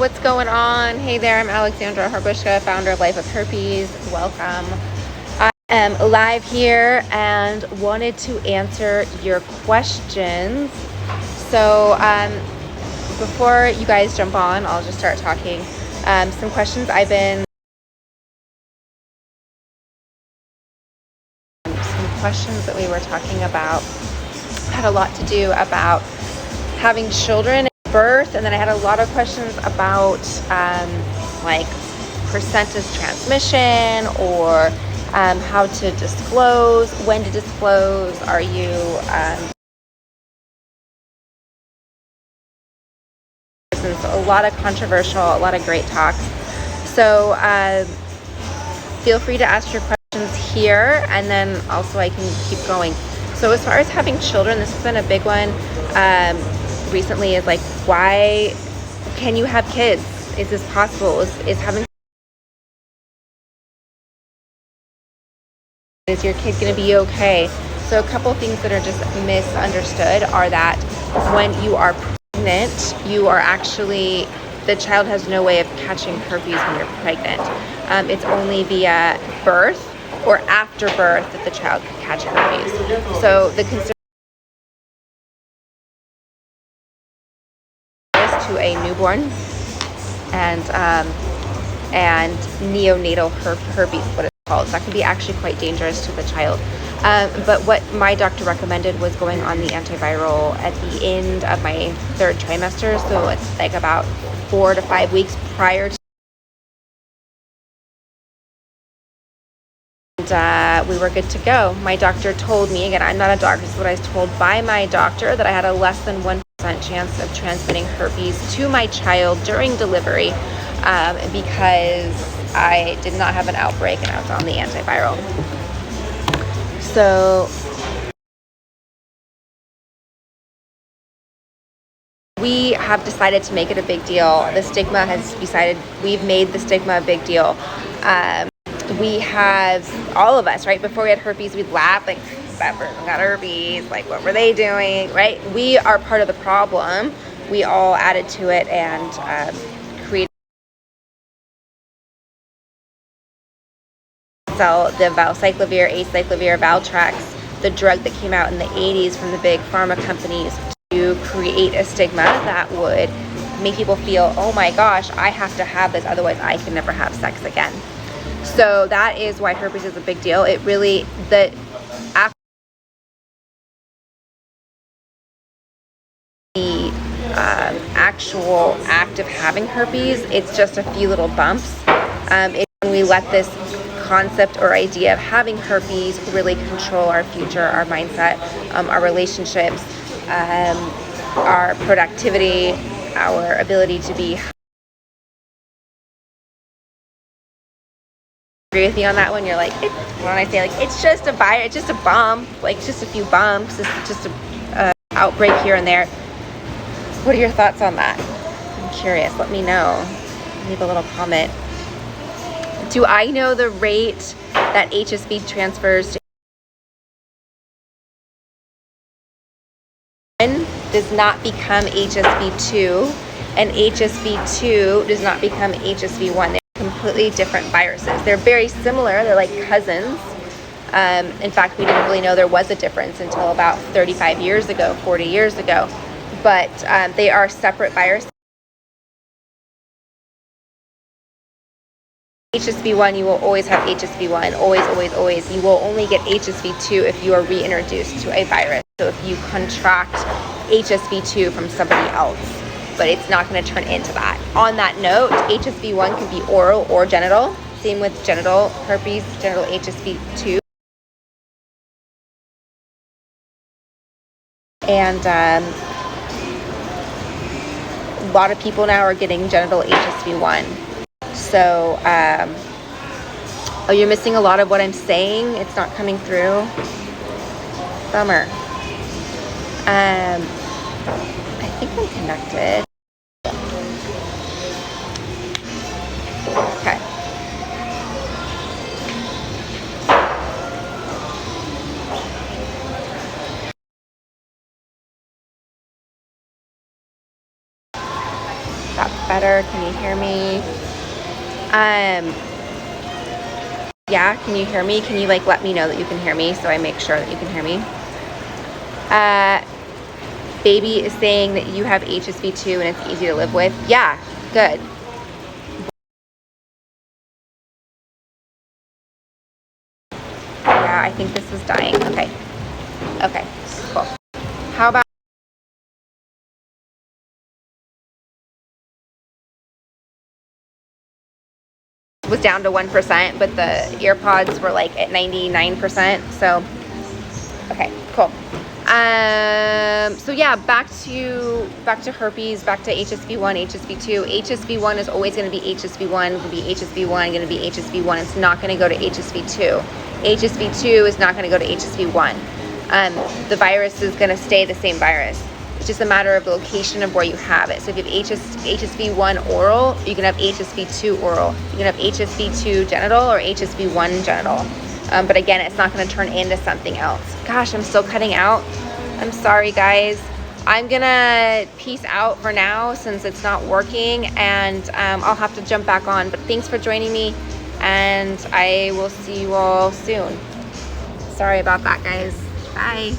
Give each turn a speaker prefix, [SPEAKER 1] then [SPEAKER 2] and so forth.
[SPEAKER 1] what's going on? Hey there, I'm Alexandra Harbushka, founder of Life With Herpes. Welcome. I am live here and wanted to answer your questions. So before you guys jump on, I'll just start talking. Some questions I've been questions that we were talking about had a lot to do about having children at birth, and then I had a lot of questions about like percentage transmission, or how to disclose, when to disclose, are you so a lot of controversial, a lot of great talks. So feel free to ask your questions here, and then also I can keep going. So as far as having children, this has been a big one recently, is like, why can you have kids? Is this possible? Is having, is your kid going to be okay? So a couple things that are just misunderstood are that when you are pregnant, you are actually, the child has no way of catching herpes when you're pregnant. It's only via birth or after birth that the child can catch herpes. So the concern is to a newborn and neonatal herpes, what it's called. So that can be actually quite dangerous to the child. But what my doctor recommended was going on the antiviral at the end of my third trimester. So it's like about 4 to 5 weeks prior to. And we were good to go. My doctor told me, again, I'm not a doctor, this is what I was told by my doctor, that I had a less than 1% chance of transmitting herpes to my child during delivery because I did not have an outbreak and I was on the antiviral. So we have decided to make it a big deal. The Stigma has decided, we've made the Stigma a big deal. We have, all of us, right? Before we had herpes, we'd laugh, like, that person got herpes, like, what were they doing, right? We are part of the problem. We all added to it and created the valcyclovir, acyclovir, Valtrex, the drug that came out in the 80s from the big pharma companies to create a stigma that would make people feel, oh my gosh, I have to have this, otherwise I can never have sex again. So that is why herpes is a big deal. It really, the actual act of having herpes, it's just a few little bumps. When we let this concept or idea of having herpes really control our future, our mindset, our relationships, our productivity, our ability to be. Agree with me on that one? You're like, when I say, like, it's just a virus, it's just a bump, like just a few bumps, it's just a outbreak here and there. What are your thoughts on that? I'm curious. Let me know. Leave a little comment. Do I know the rate that HSV transfers to does not become HSV2, and HSV2 does not become HSV1. They're completely different viruses. They're very similar. They're like cousins. In fact, we didn't really know there was a difference until about 35 years ago, 40 years ago. But they are separate viruses. HSV1, you will always have HSV1, always, always, always. You will only get HSV2 if you are reintroduced to a virus. So if you contract HSV2 from somebody else, but it's not going to turn into that. On that note, HSV1 can be oral or genital. Same with genital herpes, genital HSV2. And a lot of people now are getting genital HSV1. So, oh, you're missing a lot of what I'm saying. It's not coming through. Bummer. I think I'm connected. Okay. Is that better? Can you hear me? Yeah, can you hear me? Can you like let me know that you can hear me so I make sure that you can hear me? Baby is saying that you have HSV2 and it's easy to live with. Yeah, good. Yeah, I think this is dying. Okay. Okay, cool. How about was down to 1%, but the earpods were like at 99%. So, okay, cool. So yeah, back to herpes, back to HSV1, HSV2. HSV1 is always going to be HSV1, going to be HSV1, going to be HSV1. It's not going to go to HSV2. HSV2 is not going to go to HSV1. The virus is going to stay the same virus. It's just a matter of the location of where you have it. So if you have HSV1 oral, you can have HSV2 oral. You can have HSV2 genital or HSV1 genital. But again, it's not going to turn into something else. Gosh, I'm still cutting out. I'm sorry, guys. I'm going to peace out for now since it's not working, and I'll have to jump back on. But thanks for joining me, and I will see you all soon. Sorry about that, guys. Bye.